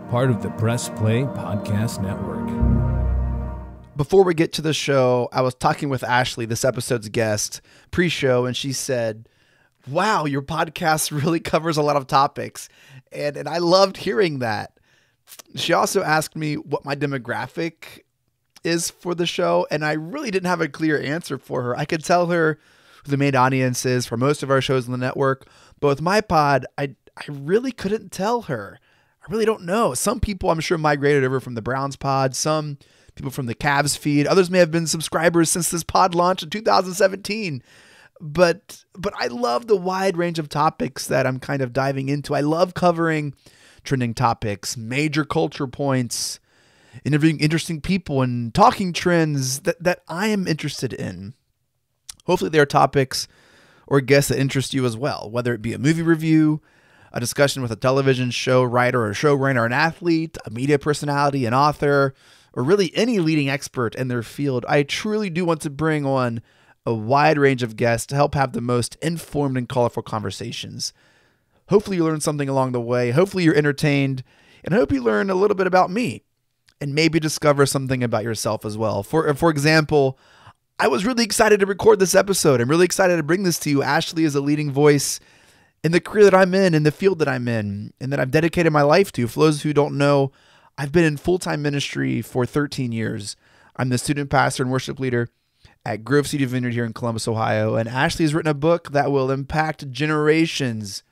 part of the Press Play Podcast Network. Before we get to the show, I was talking with Ashely, this episode's guest, pre-show, and she said, wow, your podcast really covers a lot of topics. And I loved hearing that. She also asked me what my demographic is for the show, and I really didn't have a clear answer for her. I could tell her who the main audience is for most of our shows on the network, but with my pod, I really couldn't tell her. I really don't know. Some people I'm sure migrated over from the Browns pod, some people from the Cavs feed, others may have been subscribers since this pod launched in 2017. But I love the wide range of topics that I'm kind of diving into. I love covering trending topics, major culture points, interviewing interesting people, and talking trends that I am interested in. Hopefully there are topics or guests that interest you as well, whether it be a movie review, a discussion with a television show writer or showrunner, an athlete, a media personality, an author, or really any leading expert in their field. I truly do want to bring on a wide range of guests to help have the most informed and colorful conversations. Hopefully you learn something along the way. Hopefully you're entertained, and I hope you learn a little bit about me and maybe discover something about yourself as well. For example, I was really excited to record this episode. I'm really excited to bring this to you. Ashely is a leading voice in the career that I'm in the field that I'm in, and that I've dedicated my life to. For those who don't know, I've been in full-time ministry for 13 years. I'm the student pastor and worship leader at Grove City Vineyard here in Columbus, Ohio. And Ashely has written a book that will impact generations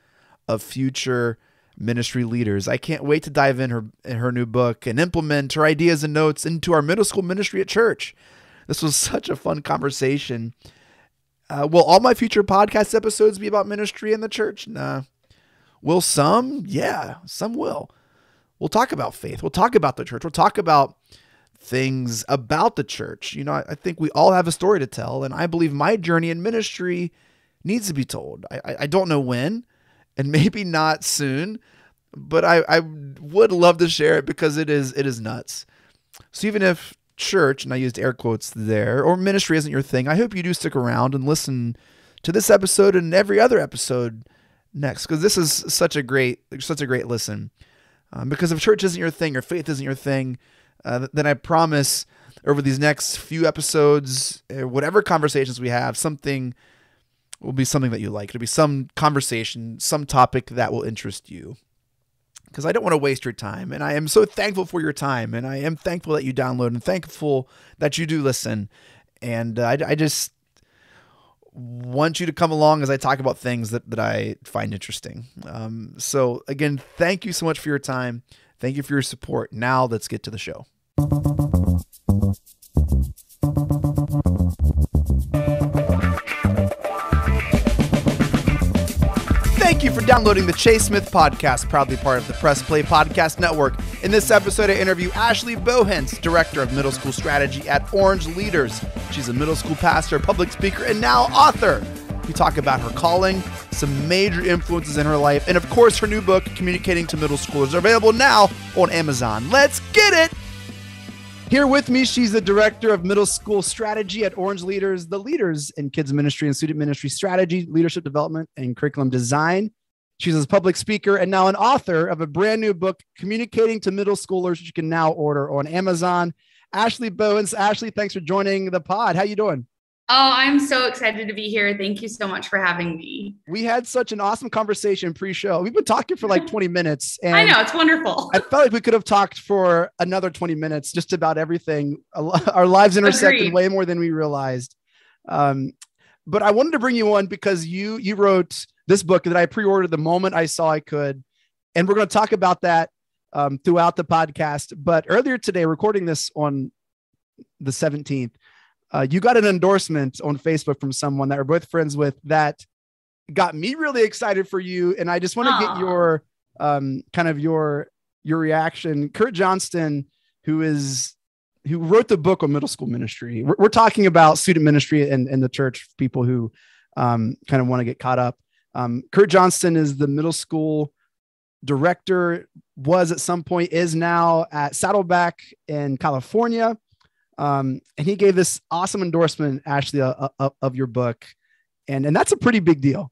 of future ministry leaders. I can't wait to dive in her new book and implement her ideas and notes into our middle school ministry at church. This was such a fun conversation. Will all my future podcast episodes be about ministry in the church? Nah. Will some? Yeah, some will. We'll talk about faith. We'll talk about the church. We'll talk about things about the church. You know, I think we all have a story to tell, and I believe my journey in ministry needs to be told. I don't know when, and maybe not soon, but I would love to share it because it is nuts. So even if church, and I used air quotes there, or ministry isn't your thing, I hope you do stick around and listen to this episode and every other episode next, because this is such a great listen. Because if church isn't your thing or faith isn't your thing, then I promise over these next few episodes, whatever conversations we have, something will be something that you like. It'll be some conversation, some topic that will interest you. Because I don't want to waste your time. And I am so thankful for your time. And I am thankful that you download and thankful that you do listen. And I just want you to come along as I talk about things that I find interesting. So again, thank you so much for your time. Thank you for your support. Now let's get to the show. Thank you for downloading the Chase Smith Podcast, proudly part of the Press Play Podcast Network. In this episode, I interview Ashely Bohinc, Director of Middle School Strategy at Orange Leaders. She's a middle school pastor, public speaker, and now author. We talk about her calling, some major influences in her life, and of course, her new book, Communicating to Middle Schoolers, are available now on Amazon. Let's get it! Here with me, she's the Director of Middle School Strategy at Orange Leaders, the leaders in kids ministry and student ministry strategy, leadership development, and curriculum design. She's a public speaker and now an author of a brand new book, Communicating to Middle Schoolers, which you can now order on Amazon. Ashely Bohinc. Ashely, thanks for joining the pod. How you doing? Oh, I'm so excited to be here. Thank you so much for having me. We had such an awesome conversation pre-show. We've been talking for like 20 minutes. And I know, it's wonderful. I felt like we could have talked for another 20 minutes, just about everything. Our lives intersect in way more than we realized. But I wanted to bring you on because you wrote this book that I pre-ordered the moment I saw I could. And we're going to talk about that throughout the podcast. But earlier today, recording this on the 17th, you got an endorsement on Facebook from someone that we're both friends with that got me really excited for you. And I just want to get your kind of your reaction. Kurt Johnston, who wrote the book on middle school ministry. We're talking about student ministry and the church, people who kind of want to get caught up. Kurt Johnston is the middle school director, was at some point, is now at Saddleback in California. And he gave this awesome endorsement, Ashely, of your book. And that's a pretty big deal.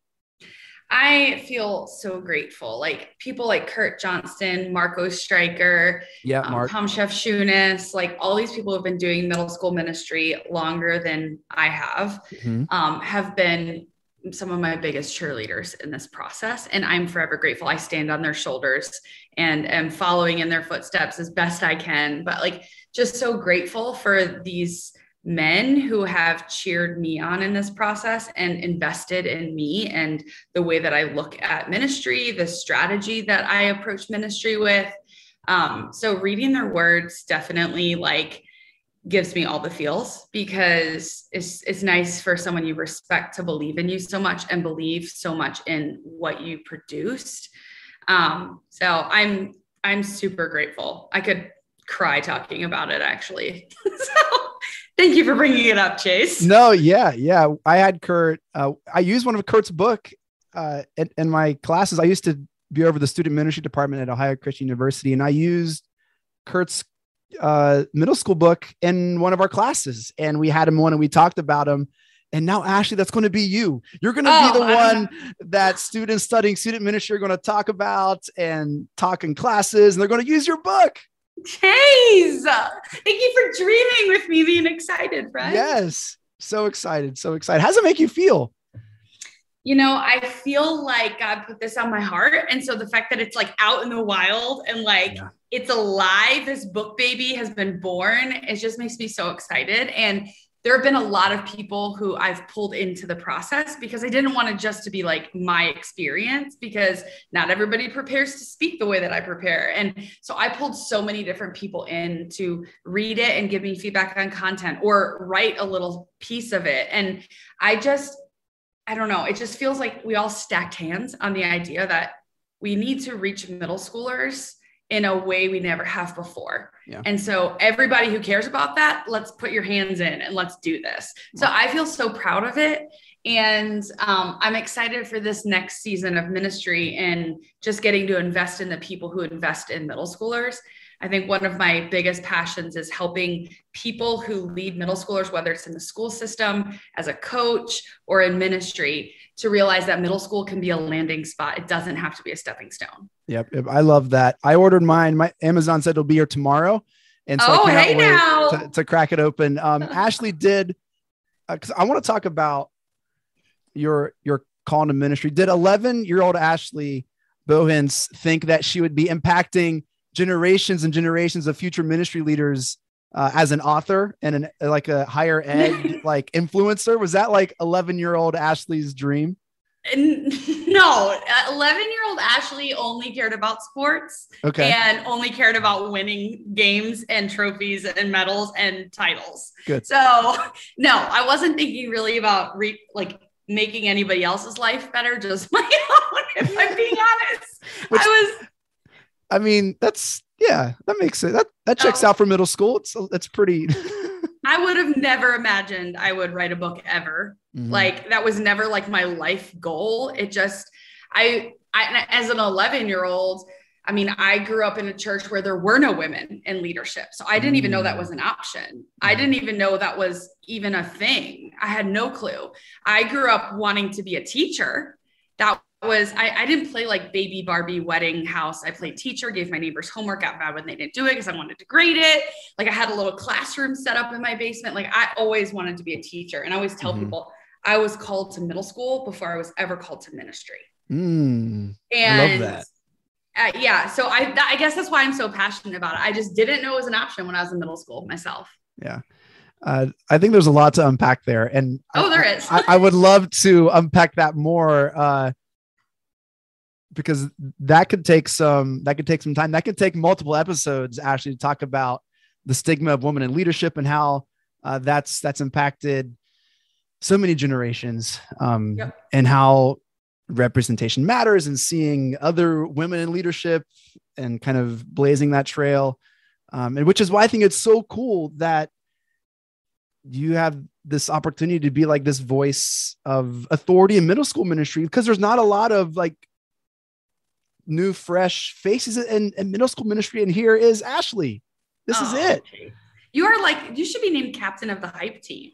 I feel so grateful. Like people like Kurt Johnston, Marco Stryker, Yeah, Mark. Tom Chef Shunis, like all these people who have been doing middle school ministry longer than I Mhm. have been some of my biggest cheerleaders in this process. And I'm forever grateful. I stand on their shoulders and am following in their footsteps as best I can. But like, just so grateful for these men who have cheered me on in this process and invested in me and the way that I look at ministry, the strategy that I approach ministry with. So reading their words definitely like gives me all the feels because it's nice for someone you respect to believe in you so much and believe so much in what you produced. So I'm super grateful. I could cry talking about it actually. So thank you for bringing it up, Chase. No, yeah. I had Kurt. I used one of Kurt's book in my classes. I used to be over the student ministry department at Ohio Christian University, and I used Kurt's middle school book in one of our classes, and we had him on, and we talked about him. And now, Ashely, that's going to be you. You're going to be the one that students studying student ministry are going to talk about and talk in classes, and they're going to use your book. Chase, thank you for dreaming with me, being excited, friend. Yes. So excited. So excited. How does it make you feel? You know, I feel like God put this on my heart. And so the fact that it's like out in the wild and like it's alive, this book baby has been born, it just makes me so excited. And there have been a lot of people who I've pulled into the process because I didn't want it just to be like my experience, because not everybody prepares to speak the way that I prepare. And so I pulled so many different people in to read it and give me feedback on content or write a little piece of it. And I don't know, it just feels like we all stacked hands on the idea that we need to reach middle schoolers in a way we never have before. Yeah. And so everybody who cares about that, let's put your hands in and let's do this. So I feel so proud of it. And I'm excited for this next season of ministry and just getting to invest in the people who invest in middle schoolers. I think one of my biggest passions is helping people who lead middle schoolers, whether it's in the school system, as a coach, or in ministry, to realize that middle school can be a landing spot. It doesn't have to be a stepping stone. Yep. I love that. I ordered mine. My Amazon said it'll be here tomorrow. And so I cannot wait to crack it open. Ashely did, because I want to talk about your call to ministry. Did 11-year-old Ashely Bohinc think that she would be impacting generations and generations of future ministry leaders as an author and like a higher ed like influencer? Was that like 11-year-old Ashely's dream? No, 11-year-old Ashely only cared about sports and only cared about winning games and trophies and medals and titles. Good. So no, I wasn't thinking really about making anybody else's life better, just my own, if I'm being honest. I mean, that makes it. That checks out for middle school. It's pretty. I would have never imagined I would write a book ever. Mm-hmm. Like that was never like my life goal. It just, I as an 11-year-old, I mean, I grew up in a church where there were no women in leadership. So I didn't even know that was an option. I didn't even know that was even a thing. I had no clue. I grew up wanting to be a teacher. That was, I didn't play like baby Barbie wedding house. I played teacher, gave my neighbors homework, got mad when they didn't do it because I wanted to grade it. Like I had a little classroom set up in my basement. Like I always wanted to be a teacher. And I always tell people I was called to middle school before I was ever called to ministry. And I love that. Yeah. So I guess that's why I'm so passionate about it. I just didn't know it was an option when I was in middle school myself. Yeah. I think there's a lot to unpack there. And there is. I would love to unpack that more because that could take some time. That could take multiple episodes actually to talk about the stigma of women in leadership and how that's impacted so many generations and how representation matters and seeing other women in leadership and kind of blazing that trail. And which is why I think it's so cool that you have this opportunity to be like this voice of authority in middle school ministry, because there's not a lot of like new, fresh faces in middle school ministry. And here is Ashely. This is it. You are like, you should be named captain of the hype team.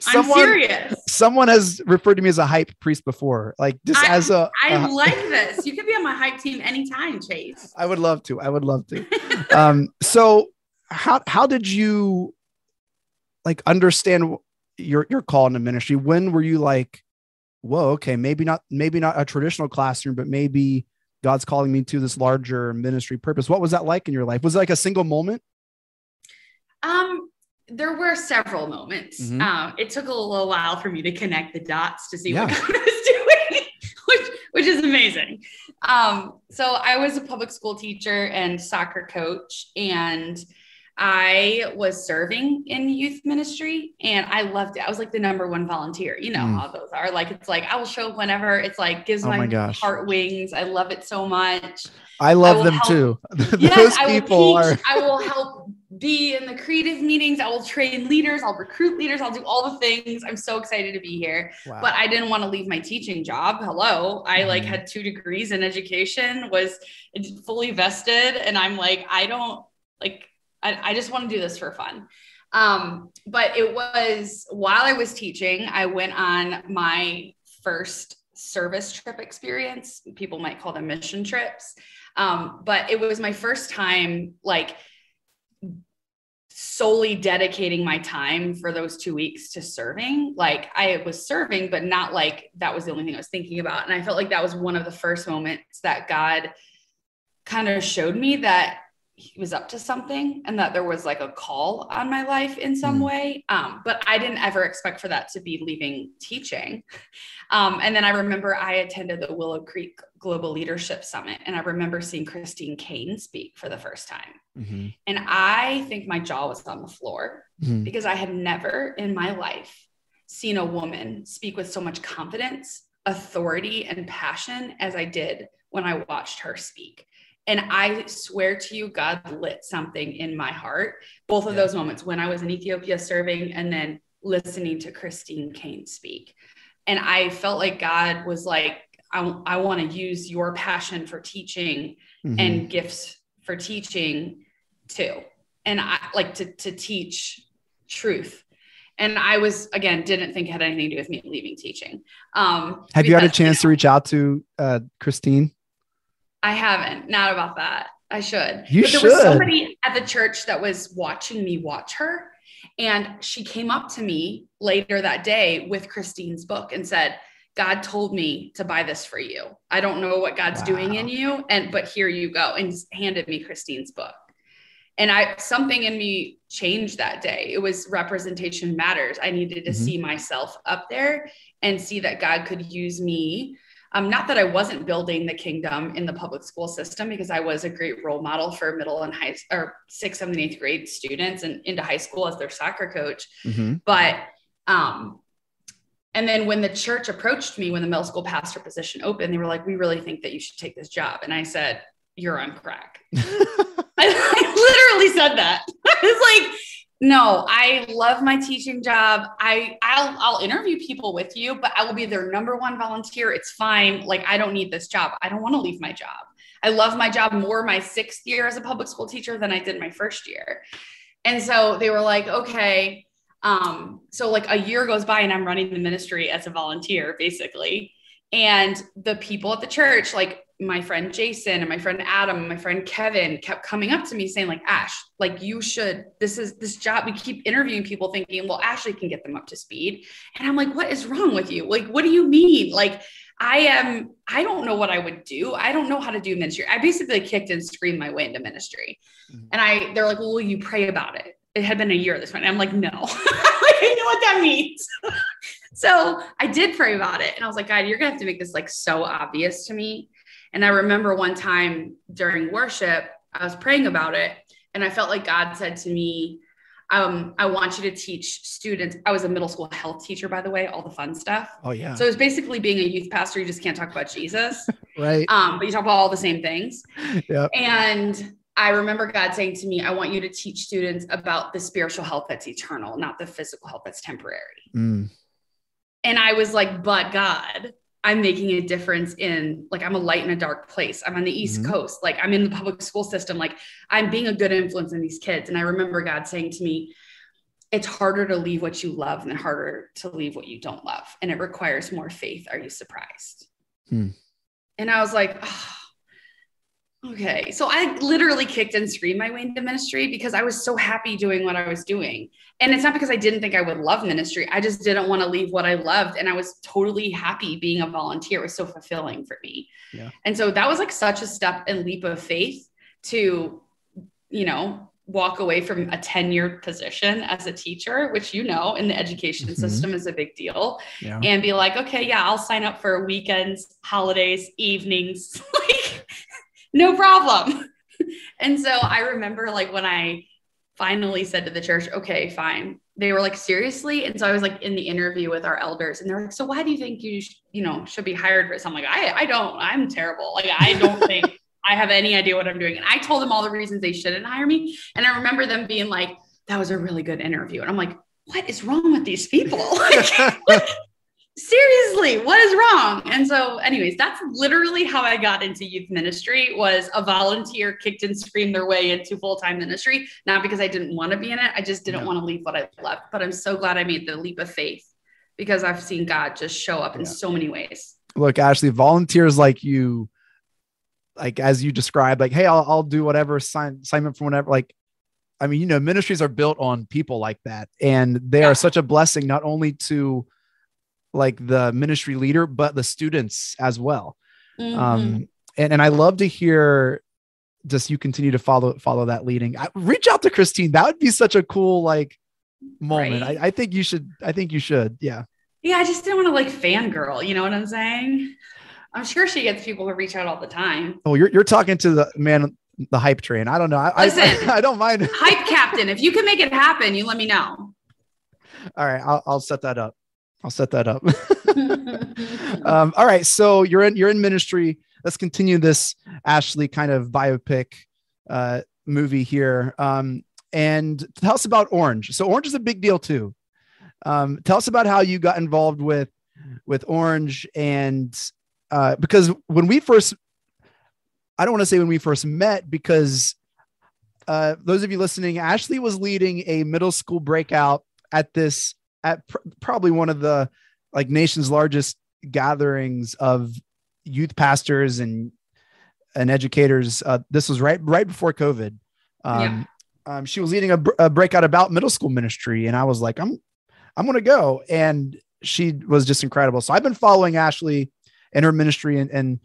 I'm serious. Someone has referred to me as a hype priest before, like just I like this. You could be on my hype team anytime, Chase. I would love to. So how did you like understand your call into ministry? When were you like, whoa, okay, maybe not a traditional classroom, but maybe God's calling me to this larger ministry purpose? What was that like in your life? Was it like a single moment? There were several moments. Mm-hmm. It took a little while for me to connect the dots to see what God was doing, which is amazing. So I was a public school teacher and soccer coach, and I was serving in youth ministry, and I loved it. I was like the number one volunteer. You know how those are. Like, it's like, I will show up whenever. It's like, gives my heart wings. I love it so much. I love them too. Yes, I will help be in the creative meetings. I will train leaders. I'll recruit leaders. I'll do all the things. I'm so excited to be here. Wow. But I didn't want to leave my teaching job. Hello. I had 2 degrees in education, was fully vested. And I'm like, I just want to do this for fun. But it was while I was teaching, I went on my first service trip experience. People might call them mission trips. But it was my first time, like, solely dedicating my time for those 2 weeks to serving. Like, I was serving, but not like that was the only thing I was thinking about. And I felt like that was one of the first moments that God kind of showed me that he was up to something and that there was like a call on my life in some way. But I didn't ever expect for that to be leaving teaching. And then I remember I attended the Willow Creek Global Leadership Summit, and I remember seeing Christine Caine speak for the first time. Mm-hmm. And I think my jaw was on the floor because I had never in my life seen a woman speak with so much confidence, authority, and passion as I did when I watched her speak. And I swear to you, God lit something in my heart. Both of those moments, when I was in Ethiopia serving and then listening to Christine Caine speak. And I felt like God was like, I want to use your passion for teaching and gifts for teaching too. And I like to teach truth. And I didn't think it had anything to do with me leaving teaching. Have you had a chance to reach out to Christine? I haven't. Not about that. I should. There was somebody at the church that was watching me watch her. And she came up to me later that day with Christine's book and said, God told me to buy this for you. I don't know what God's doing in you, but here you go, and handed me Christine's book. And something in me changed that day. It was representation matters. I needed to see myself up there and see that God could use me. Not that I wasn't building the kingdom in the public school system, because I was a great role model for middle and high or 6th, 7th, and 8th grade students and into high school as their soccer coach. But, and then when the church approached me, when the middle school pastor position opened, they were like, we really think that you should take this job. And I said, you're on crack. I literally said that. It's like, no, I love my teaching job. I'll interview people with you, but I will be their number one volunteer. It's fine. Like, I don't need this job. I don't want to leave my job. I love my job more my 6th year as a public school teacher than I did my 1st year. And so they were like, okay. So like a year goes by and I'm running the ministry as a volunteer, basically. And the people at the church, like my friend Jason and my friend Adam and my friend Kevin, kept coming up to me saying like, Ash, like you should, this job. We keep interviewing people thinking, well, Ashely can get them up to speed. And I'm like, what is wrong with you? Like, what do you mean? Like, I don't know what I would do. I don't know how to do ministry. I basically kicked and screamed my way into ministry. And they're like, well, will you pray about it? It had been a year at this point. And I'm like, no, I know what that means. So I did pray about it. And I was like, God, you're going to have to make this like so obvious to me. And I remember one time during worship, I was praying about it. And I felt like God said to me, I want you to teach students. I was a middle school health teacher, by the way, all the fun stuff. Oh yeah. So it was basically being a youth pastor. You just can't talk about Jesus. Right. But you talk about all the same things. Yep. And I remember God saying to me, I want you to teach students about the spiritual health that's eternal, not the physical health that's temporary. And I was like, but God, I'm making a difference in, like, I'm a light in a dark place. I'm on the East Coast. Like, I'm in the public school system. Like, I'm being a good influence in these kids. And I remember God saying to me, it's harder to leave what you love than harder to leave what you don't love. And it requires more faith. Are you surprised? And I was like, oh, okay. So I literally kicked and screamed my way into ministry because I was so happy doing what I was doing. And it's not because I didn't think I would love ministry. I just didn't want to leave what I loved. And I was totally happy being a volunteer. It was so fulfilling for me. Yeah. And so that was like such a step and leap of faith to, you know, walk away from a tenured position as a teacher, which, you know, in the education system is a big deal, and be like, okay, yeah, I'll sign up for weekends, holidays, evenings, like no problem. And so I remember like when I finally said to the church, okay, fine. They were like, seriously? And so I was like in the interview with our elders and they're like, so why do you think you, should be hired for this? I'm like, I don't, I'm terrible. Like, I don't think I have any idea what I'm doing. And I told them all the reasons they shouldn't hire me. And I remember them being like, that was a really good interview. And I'm like, what is wrong with these people? Like, seriously, what is wrong? And so anyways, that's literally how I got into youth ministry. Was a volunteer kicked and screamed their way into full-time ministry. Not because I didn't want to be in it. I just didn't want to leave what I loved. But I'm so glad I made the leap of faith because I've seen God just show up in so many ways. Look, Ashely, volunteers like you, like as you described, like, hey, I'll do whatever, sign up for whatever. Like, I mean, ministries are built on people like that. And they are such a blessing, not only to like the ministry leader, but the students as well. And I love to hear just you continue to follow that leading. Reach out to Christine. That would be such a cool like moment. Right? I think you should. Yeah. Yeah. I just didn't want to like fangirl. You know what I'm saying? I'm sure she gets people who reach out all the time. Oh, you're talking to the hype train. I don't know. Listen, I don't mind. Hype captain. If you can make it happen, you let me know. All right. I'll set that up. All right. So you're in ministry. Let's continue this Ashely kind of biopic movie here. And tell us about Orange. So Orange is a big deal too. Tell us about how you got involved with Orange and because when we first, I don't want to say when we first met because those of you listening, Ashely was leading a middle school breakout at probably one of the like nation's largest gatherings of youth pastors and educators. This was right before COVID. She was leading a breakout about middle school ministry. And I was like, I'm going to go. And she was just incredible. So I've been following Ashely and her ministry and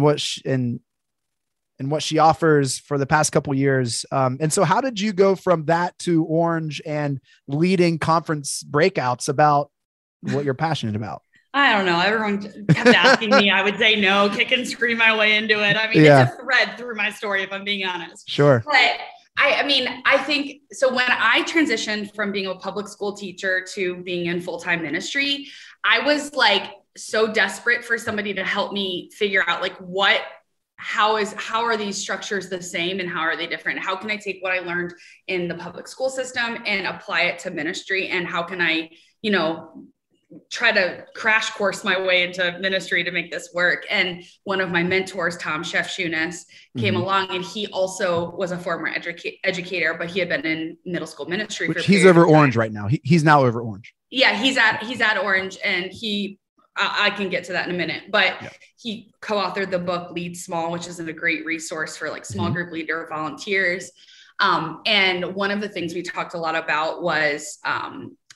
what she offers for the past couple of years. And so how did you go from that to Orange and leading conference breakouts about what you're passionate about? I don't know. Everyone kept asking me. I would say no, kick and scream my way into it. I mean, it's a thread through my story, if I'm being honest. Sure. But I think, so when I transitioned from being a public school teacher to being in full-time ministry, I was like so desperate for somebody to help me figure out like how are these structures the same and how are they different? How can I take what I learned in the public school system and apply it to ministry? And how can I, try to crash course my way into ministry to make this work? And one of my mentors, Tom Shefchunas, came along, and he also was a former educator, but he had been in middle school ministry. He's over Orange right now. He's now over Orange. Yeah, he's at Orange, and I can get to that in a minute, but he co-authored the book Lead Small, which is a great resource for like small group leader volunteers. And one of the things we talked a lot about was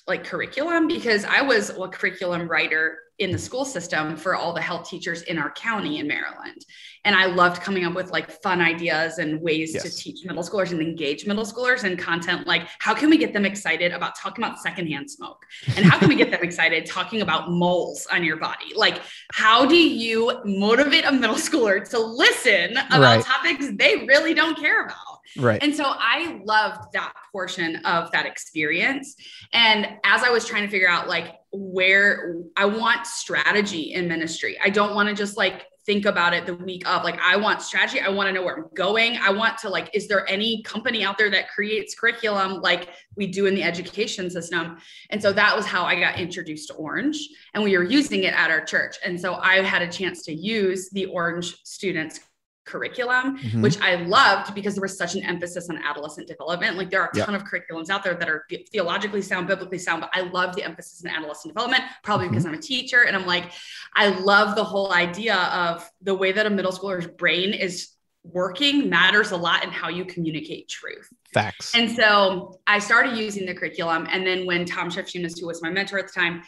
like curriculum, because I was a curriculum writer in the school system for all the health teachers in our county in Maryland. And I loved coming up with like fun ideas and ways to teach middle schoolers and engage middle schoolers and content. Like, how can we get them excited about talking about secondhand smoke? And how can we get them excited talking about moles on your body? Like, how do you motivate a middle schooler to listen about topics they really don't care about? Right. And so I loved that portion of that experience. And as I was trying to figure out like where I want strategy in ministry, I don't want to just like think about it the week of, like, I want strategy. I want to know where I'm going. I want to like, is there any company out there that creates curriculum like we do in the education system? And so that was how I got introduced to Orange, and we were using it at our church. And so I had a chance to use the Orange students curriculum, which I loved because there was such an emphasis on adolescent development. Like there are a ton of curriculums out there that are theologically sound, biblically sound, but I love the emphasis in adolescent development, probably because I'm a teacher. And I'm like, I love the whole idea of the way that a middle schooler's brain is working matters a lot in how you communicate truth. Facts. And so I started using the curriculum. And then when Tom Shefchunas, who was my mentor at the time,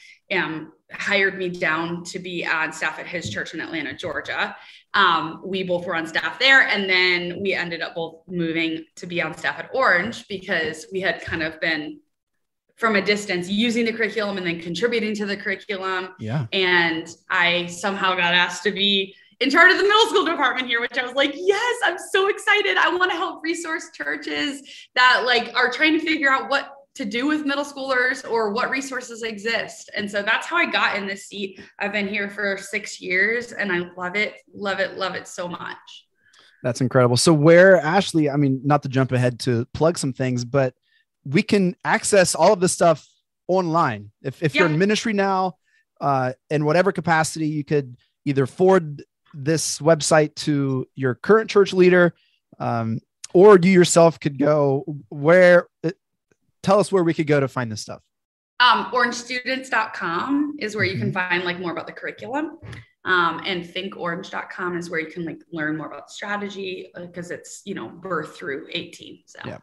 hired me down to be on staff at his church in Atlanta, Georgia, we both were on staff there. And then we ended up both moving to be on staff at Orange because we had kind of been from a distance using the curriculum and then contributing to the curriculum. Yeah. And I somehow got asked to be in charge of the middle school department here, which I was like, yes, I'm so excited. I want to help resource churches that like are trying to figure out what to do with middle schoolers or what resources exist. And so that's how I got in this seat. I've been here for 6 years and I love it so much. That's incredible. So where, Ashely, I mean, not to jump ahead to plug some things, but we can access all of this stuff online. If you're in ministry now, in whatever capacity, you could either forward this website to your current church leader, or you yourself could go tell us where we could go to find this stuff. orangestudents.com is where you can find like more about the curriculum. And thinkorange.com is where you can like learn more about strategy because it's, birth through 18. So yeah,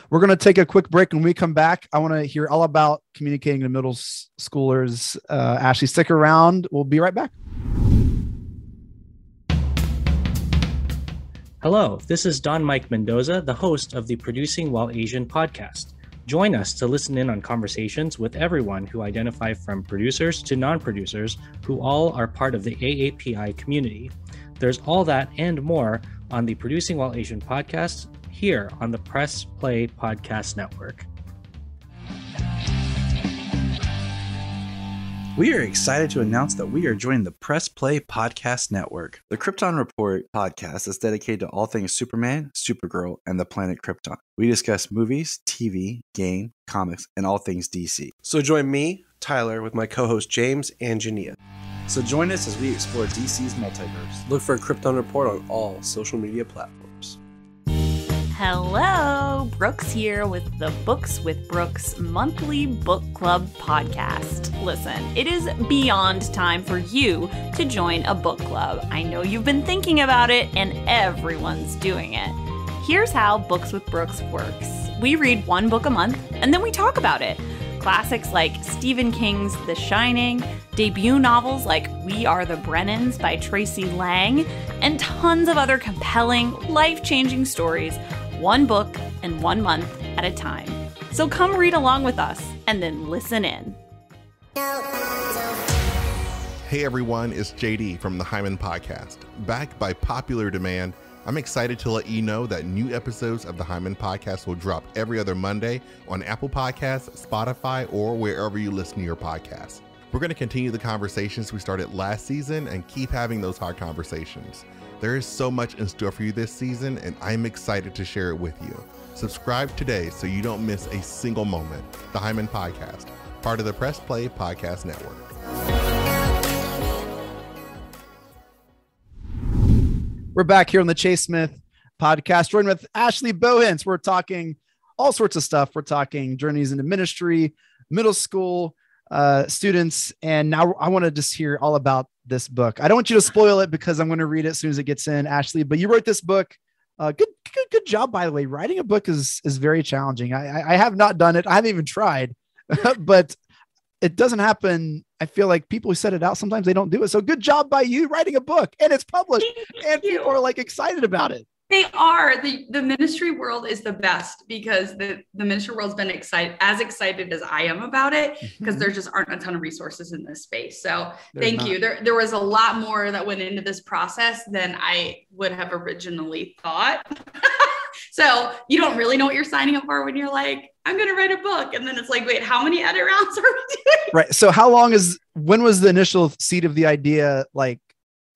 we're going to take a quick break. When we come back, I want to hear all about communicating to middle schoolers. Ashely, stick around. We'll be right back. Hello, this is Don Mike Mendoza, the host of the Producing While Asian podcast. Join us to listen in on conversations with everyone who identify from producers to non-producers who all are part of the AAPI community. There's all that and more on the Producing While Asian podcast here on the Press Play Podcast Network. We are excited to announce that we are joining the Press Play Podcast Network. The Krypton Report podcast is dedicated to all things Superman, Supergirl, and the planet Krypton. We discuss movies, TV, game, comics, and all things DC. So join me, Tyler, with my co-host James and Jania. So join us as we explore DC's multiverse. Look for Krypton Report on all social media platforms. Hello, Brooks here with the Books with Brooks monthly book club podcast. Listen, it is beyond time for you to join a book club. I know you've been thinking about it and everyone's doing it. Here's how Books with Brooks works. We read one book a month and then we talk about it. Classics like Stephen King's The Shining, debut novels like We Are the Brennans by Tracy Lang, and tons of other compelling, life-changing stories, one book and 1 month at a time. So come read along with us and then listen in. Hey everyone, it's JD from the Hyman Podcast. Back by popular demand, I'm excited to let you know that new episodes of the Hyman Podcast will drop every other Monday on Apple Podcasts, Spotify, or wherever you listen to your podcasts. We're going to continue the conversations we started last season and keep having those hard conversations. There is so much in store for you this season, and I'm excited to share it with you. Subscribe today so you don't miss a single moment. The Hyman Podcast, part of the Press Play Podcast Network. We're back here on the Chase Smith Podcast, joined with Ashely Bohinc. We're talking all sorts of stuff. We're talking journeys into ministry, middle school students, and now I want to just hear all about this book. I don't want you to spoil it because I'm going to read it as soon as it gets in, Ashely. But you wrote this book. Good job, by the way. Writing a book is very challenging. I have not done it. I haven't even tried, but it doesn't happen. I feel like people who set it out, sometimes they don't do it. So good job by you writing a book, and it's published and people are like excited about it. They are. The ministry world is the best because the ministry world's been as excited as I am about it because there just aren't a ton of resources in this space. So thank you. There was a lot more that went into this process than I would have originally thought. So you don't really know what you're signing up for when you're like, I'm going to write a book. And then it's like, wait, how many edit rounds are we doing? Right. So when was the initial seed of the idea like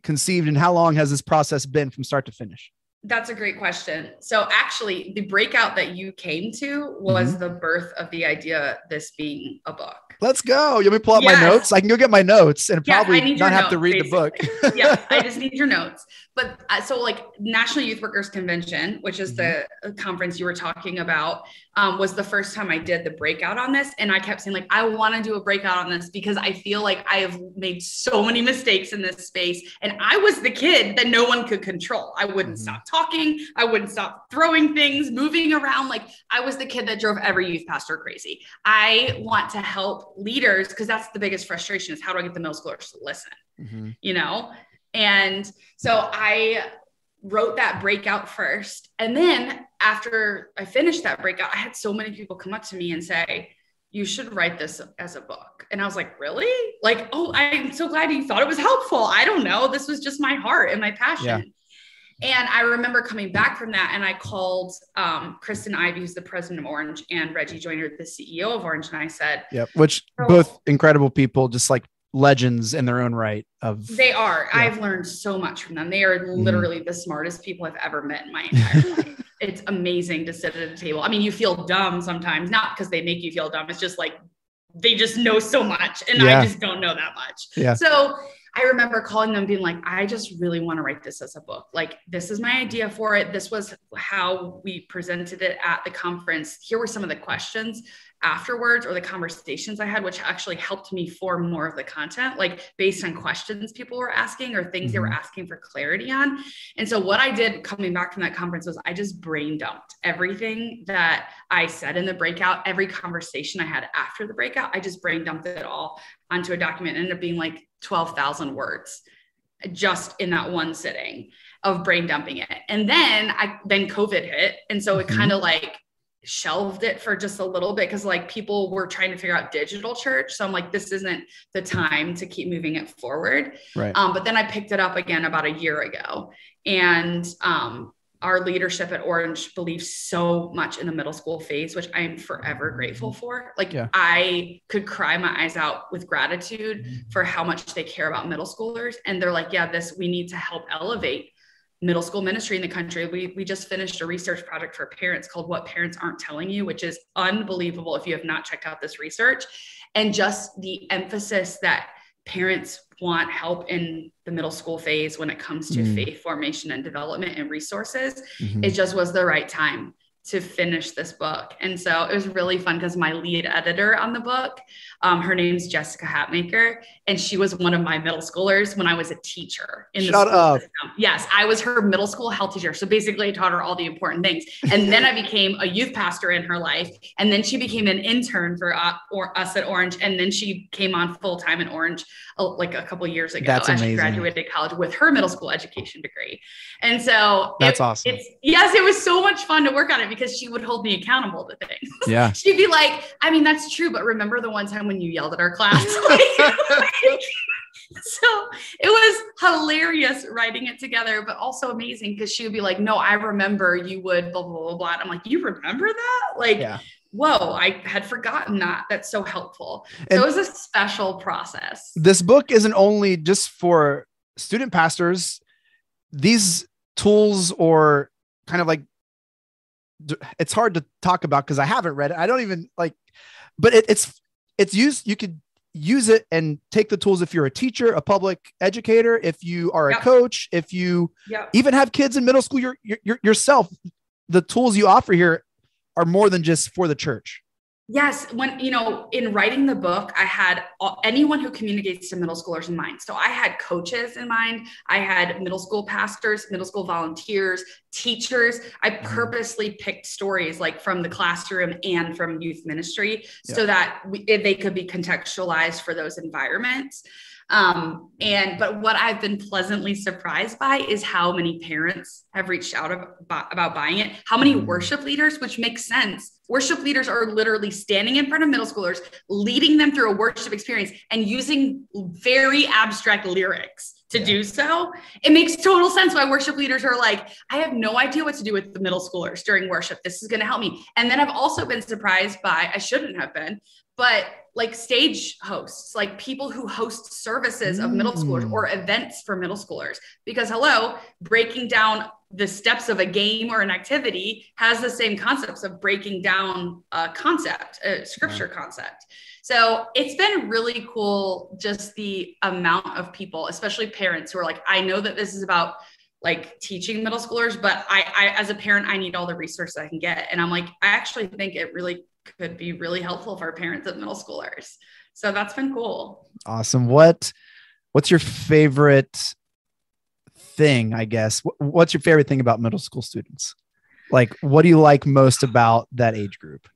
conceived, and how long has this process been from start to finish? That's a great question. So actually the breakout that you came to was the birth of the idea, this being a book. Let's go. You want me to pull out my notes? I can go get my notes and probably not have to read the book. Yeah, I just need your notes. But so like National Youth Workers Convention, which is the conference you were talking about, was the first time I did the breakout on this. And I kept saying like, I want to do a breakout on this because I feel like I have made so many mistakes in this space. And I was the kid that no one could control. I wouldn't stop talking. I wouldn't stop throwing things, moving around. Like I was the kid that drove every youth pastor crazy. I want to help leaders because that's the biggest frustration is how do I get the middle schoolers to listen, you know? And so I wrote that breakout first. And then after I finished that breakout, I had so many people come up to me and say, you should write this as a book. And I was like, really? Like, oh, I'm so glad you thought it was helpful. I don't know. This was just my heart and my passion. Yeah. And I remember coming back from that and I called Kristen Ivey, who's the president of Orange, and Reggie Joyner, the CEO of Orange. And I said, which both incredible people, just like legends in their own right they are. I've learned so much from them. They are literally the smartest people I've ever met in my entire life. It's amazing to sit at a table. I mean, you feel dumb sometimes, not because they make you feel dumb. It's just like, they just know so much and I just don't know that much. So I remember calling them being like, I just really want to write this as a book. Like, this is my idea for it. This was how we presented it at the conference. Here were some of the questions afterwards or the conversations I had, which actually helped me form more of the content, like based on questions people were asking or things they were asking for clarity on. And so what I did coming back from that conference was I just brain dumped everything that I said in the breakout, every conversation I had after the breakout, I just brain dumped it all onto a document. It ended up being like 12,000 words just in that one sitting of brain dumping it. And then COVID hit. And so it kind of like shelved it for just a little bit because like people were trying to figure out digital church. So I'm like, this isn't the time to keep moving it forward. Right. But then I picked it up again about a year ago. And our leadership at Orange believes so much in the middle school phase, which I am forever grateful for. Like I could cry my eyes out with gratitude for how much they care about middle schoolers. And they're like, we need to help elevate middle school ministry in the country. We just finished a research project for parents called What Parents Aren't Telling You, which is unbelievable if you have not checked out this research. And just the emphasis that parents want help in the middle school phase when it comes to faith formation and development and resources. It just was the right time to finish this book. And so it was really fun because my lead editor on the book, her name's Jessica Hatmaker, and she was one of my middle schoolers when I was a teacher in the school system. Yes, I was her middle school health teacher. So basically I taught her all the important things. And then I became a youth pastor in her life. And then she became an intern for us at Orange. And then she came on full-time in Orange like a couple of years ago. That's amazing. She graduated college with her middle school education degree. And so that's awesome. It was so much fun to work on it because she would hold me accountable to things. Yeah. She'd be like, I mean, that's true, but remember the one time when you yelled at our class? So it was hilarious writing it together, but also amazing because she would be like, no, I remember you would blah, blah, blah, blah. And I'm like, you remember that? Like, whoa, I had forgotten that. That's so helpful. So it was a special process. This book isn't only just for student pastors. These tools or kind of like, it's hard to talk about because I haven't read it. I don't even like, but it's used. You could use it and take the tools if you're a teacher, a public educator, if you are a coach, if you even have kids in middle school, yourself, the tools you offer here are more than just for the church. Yes. When, in writing the book, I had anyone who communicates to middle schoolers in mind. So I had coaches in mind. I had middle school pastors, middle school volunteers, teachers. I purposely picked stories like from the classroom and from youth ministry so that they could be contextualized for those environments. But what I've been pleasantly surprised by is how many parents have reached out about buying it. How many worship leaders, which makes sense. Worship leaders are literally standing in front of middle schoolers, leading them through a worship experience and using very abstract lyrics to do so. It makes total sense why worship leaders are like, I have no idea what to do with the middle schoolers during worship. This is going to help me. And then I've also been surprised by, I shouldn't have been, but like stage hosts, like people who host services of middle schoolers or events for middle schoolers, because breaking down the steps of a game or an activity has the same concepts of breaking down a concept, a scripture concept. So it's been really cool. Just the amount of people, especially parents who are like, I know that this is about like teaching middle schoolers, but I as a parent, I need all the resources I can get. And I'm like, I actually think it really could be really helpful for parents of middle schoolers. So that's been cool. Awesome. What's your favorite thing, I guess? What's your favorite thing about middle school students? Like, what do you like most about that age group?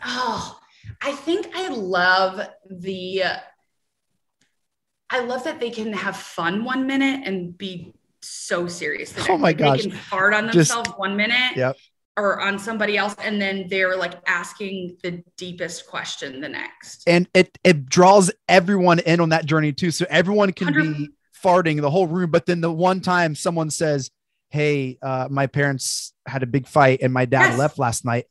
Oh, I think I love that they can have fun 1 minute and be so serious. Oh my gosh. They can fart on themselves 1 minute. Yep. Or on somebody else, and then they're like asking the deepest question the next. And it draws everyone in on that journey too. So everyone can 100%. be farting the whole room, but then the one time someone says, hey, my parents had a big fight and my dad left last night,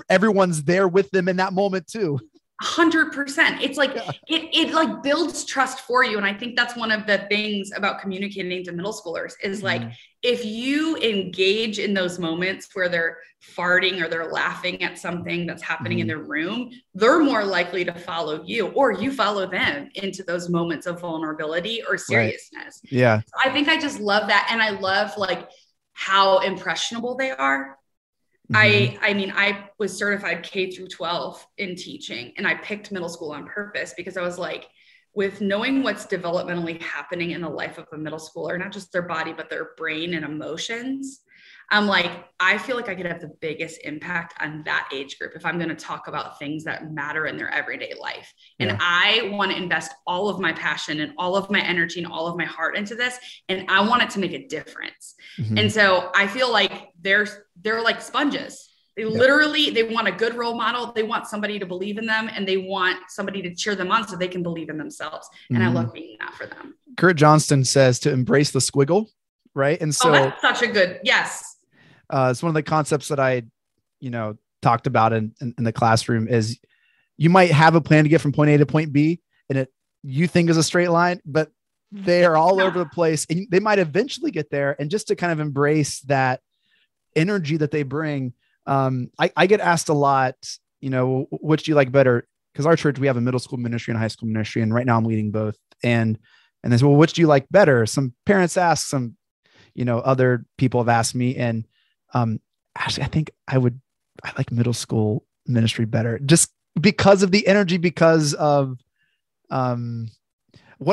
everyone's there with them in that moment too. 100%. It's like, it like builds trust for you. And I think that's one of the things about communicating to middle schoolers is like, if you engage in those moments where they're farting or they're laughing at something that's happening in their room, they're more likely to follow you, or you follow them into those moments of vulnerability or seriousness. Right. Yeah. So I think I just love that. And I love like how impressionable they are. I mean, I was certified K through 12 in teaching, and I picked middle school on purpose because I was like, with knowing what's developmentally happening in the life of a middle schooler, not just their body, but their brain and emotions, I'm like, I feel like I could have the biggest impact on that age group if I'm going to talk about things that matter in their everyday life. And I want to invest all of my passion and all of my energy and all of my heart into this. And I want it to make a difference. And so I feel like they're like sponges. They literally, they want a good role model. They want somebody to believe in them, and they want somebody to cheer them on so they can believe in themselves. And I love being that for them. Kurt Johnston says to embrace the squiggle. Right. And so that's such a good, it's one of the concepts that I, talked about in the classroom is you might have a plan to get from point A to point B, and you think is a straight line, but they are all over the place, and they might eventually get there. And just to kind of embrace that energy that they bring. I get asked a lot, which do you like better? Because our church, we have a middle school ministry and a high school ministry. And right now I'm leading both. And they say, well, which do you like better? Some parents ask, some, other people have asked me. And actually, I think I like middle school ministry better, just because of the energy, because of one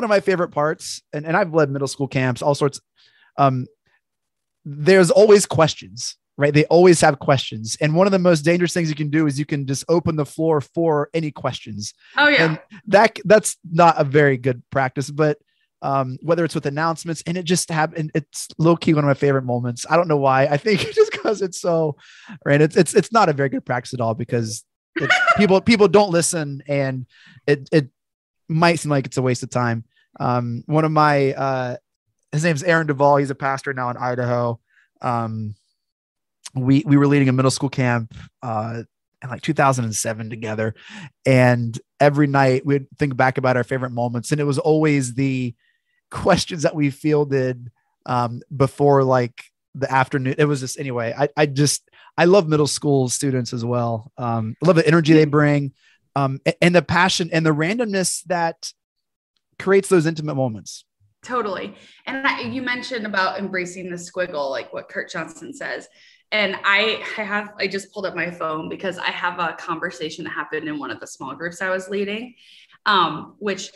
of my favorite parts. And I've led middle school camps, all sorts. There's always questions, right? They always have questions. And one of the most dangerous things you can do is you can just open the floor for any questions. Oh yeah. And that's not a very good practice, but whether it's with announcements, and it's low key one of my favorite moments. I don't know why. I think just because it's so, right. It's not a very good practice at all, because people don't listen, and it might seem like it's a waste of time. One of my, his name's Aaron Duvall. He's a pastor now in Idaho. We were leading a middle school camp in like 2007 together. And every night we'd think back about our favorite moments. And it was always the questions that we fielded before like the afternoon. It was just, anyway, I love middle school students as well. I love the energy they bring, and the passion and the randomness that creates those intimate moments. Totally. And you mentioned about embracing the squiggle, like what Kurt Johnston says. And I just pulled up my phone because I have a conversation that happened in one of the small groups I was leading, which,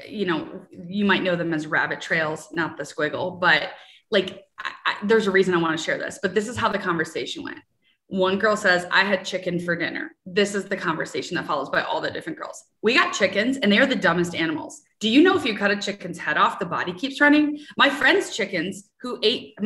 you might know them as rabbit trails, not the squiggle, but like, there's a reason I want to share this, but this is how the conversation went. One girl says, I had chicken for dinner. This is the conversation that follows by all the different girls. We got chickens, and they're the dumbest animals. Do you know if you cut a chicken's head off, the body keeps running? My friend has chickens who ate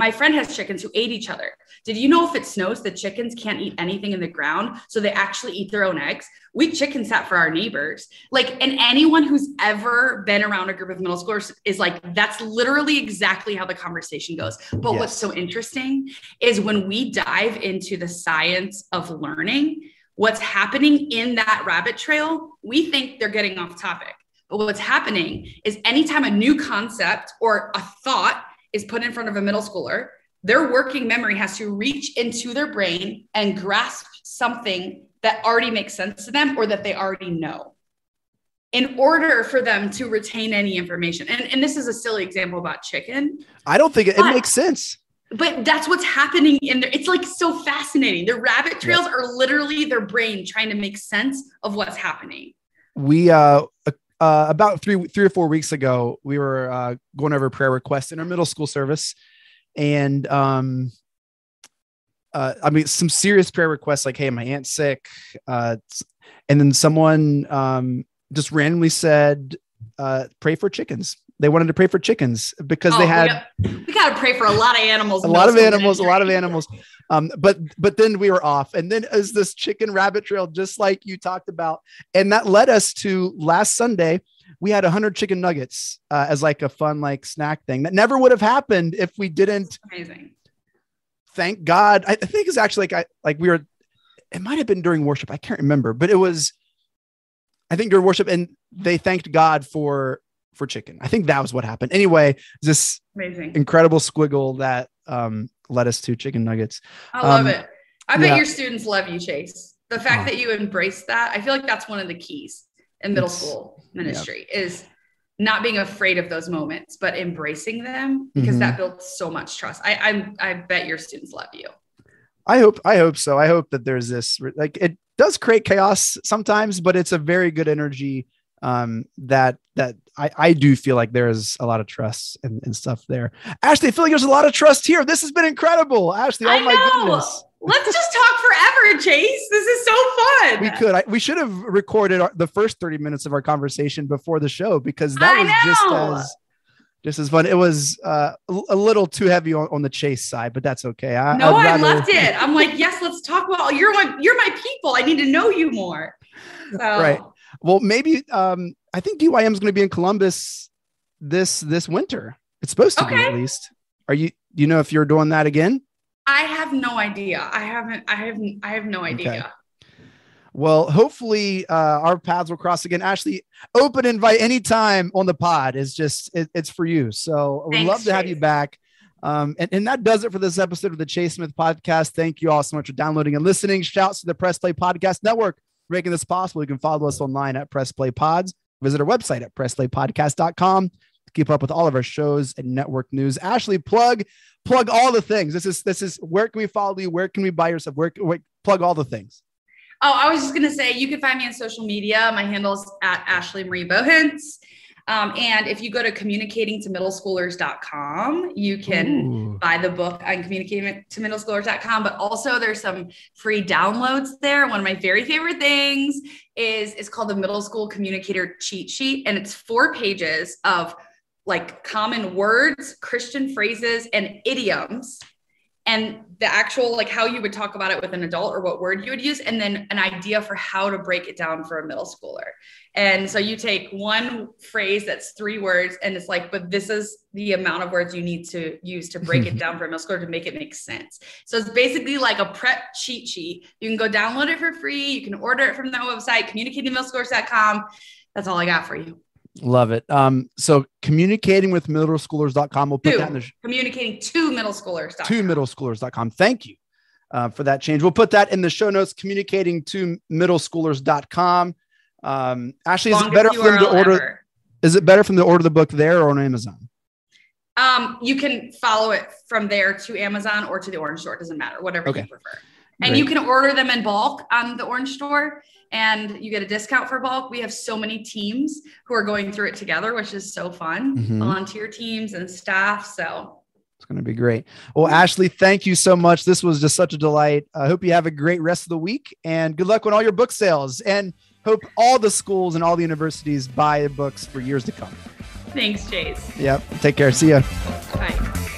each other. Did you know if it snows, the chickens can't eat anything in the ground, so they actually eat their own eggs? We chicken sat for our neighbors. Like, and anyone who's ever been around a group of middle schoolers is like, that's literally exactly how the conversation goes. But What's so interesting is when we dive into the science of learning, what's happening in that rabbit trail, we think they're getting off topic. But what's happening is anytime a new concept or a thought is put in front of a middle schooler, their working memory has to reach into their brain and grasp something that already makes sense to them or that they already know in order for them to retain any information. And this is a silly example about chicken. I don't think it makes sense. But that's what's happening in there. It's like so fascinating. The rabbit trails are literally their brain trying to make sense of what's happening. We about three or 4 weeks ago, we were going over prayer requests in our middle school service, and I mean, some serious prayer requests like, "Hey, my aunt's sick," and then someone just randomly said, "Pray for chickens." They wanted to pray for chickens because they had. We got to pray for a lot of animals. A lot of animals. But then we were off, and then as this chicken rabbit trail, just like you talked about, and that led us to last Sunday. We had 100 chicken nuggets as like a fun like snack thing that never would have happened if we didn't. Amazing. Thank God. I think it's actually it might have been during worship. I can't remember, but it was, I think during worship, and they thanked God for chicken. I think that was what happened. Anyway, this amazing, incredible squiggle that led us to chicken nuggets. I love it. I bet your students love you, Chase. The fact that you embrace that, I feel like that's one of the keys in middle school ministry is not being afraid of those moments, but embracing them, because that builds so much trust. I bet your students love you. I hope so. I hope that there's this, like, it does create chaos sometimes, but it's a very good energy that I do feel like there's a lot of trust and stuff there. Ashely, I feel like there's a lot of trust here. This has been incredible. Ashely, oh my goodness. Let's just talk forever, Chase. This is so fun. We could. We should have recorded the first 30 minutes of our conversation before the show, because that was just as fun. It was a little too heavy on the Chase side, but that's okay. I loved it. I'm like, yes, let's talk about you're my people. I need to know you more. So. Right. Well, maybe I think DYM is going to be in Columbus this winter. It's supposed to be, at least. Do you know if you're doing that again? I have no idea. I have no idea. Okay. Well, hopefully our paths will cross again. Ashely, open invite anytime on the pod is just, it's for you. So I would love to have you back. And that does it for this episode of the Chase Smith Podcast. Thank you all so much for downloading and listening. Shouts to the Press Play Podcast Network for making this possible. You can follow us online at Press Play Pods. Visit our website at pressplaypodcast.com to keep up with all of our shows and network news. Ashely, plug all the things. This is where can we follow you? Where can we buy your stuff? Where plug all the things? Oh, I was just going to say, you can find me on social media. My handle's at Ashely Marie Bohinc. And if you go to communicatingtomiddleschoolers.com, you can buy the book on communicatingtomiddleschoolers.com, but also there's some free downloads there. One of my very favorite things is called the Middle School Communicator Cheat Sheet. And it's 4 pages of like common words, Christian phrases, and idioms, and the actual, like how you would talk about it with an adult or what word you would use. And then an idea for how to break it down for a middle schooler. And so you take one phrase that's 3 words and it's like, but this is the amount of words you need to use to break it down for a middle schooler to make it make sense. So it's basically like a prep cheat sheet. You can go download it for free. You can order it from the website, communicatingtomiddleschoolers.com. That's all I got for you. Love it. So communicatingwithmiddleschoolers.com. We'll put that in the communicating to middleschoolers.com. To middleschoolers.com. Thank you for that change. We'll put that in the show notes, communicating to middleschoolers.com. Ashely, is it better for them to order? Is it better for them to order the book there or on Amazon? You can follow it from there to Amazon or to the Orange Store. It doesn't matter, whatever you prefer. And Great. You can order them in bulk on the Orange Store and you get a discount for bulk. We have so many teams who are going through it together, which is so fun. Volunteer teams and staff. So it's going to be great. Well, Ashely, thank you so much. This was just such a delight. I hope you have a great rest of the week and good luck with all your book sales, and hope all the schools and all the universities buy books for years to come. Thanks, Chase. Yep. Take care. See ya. Bye.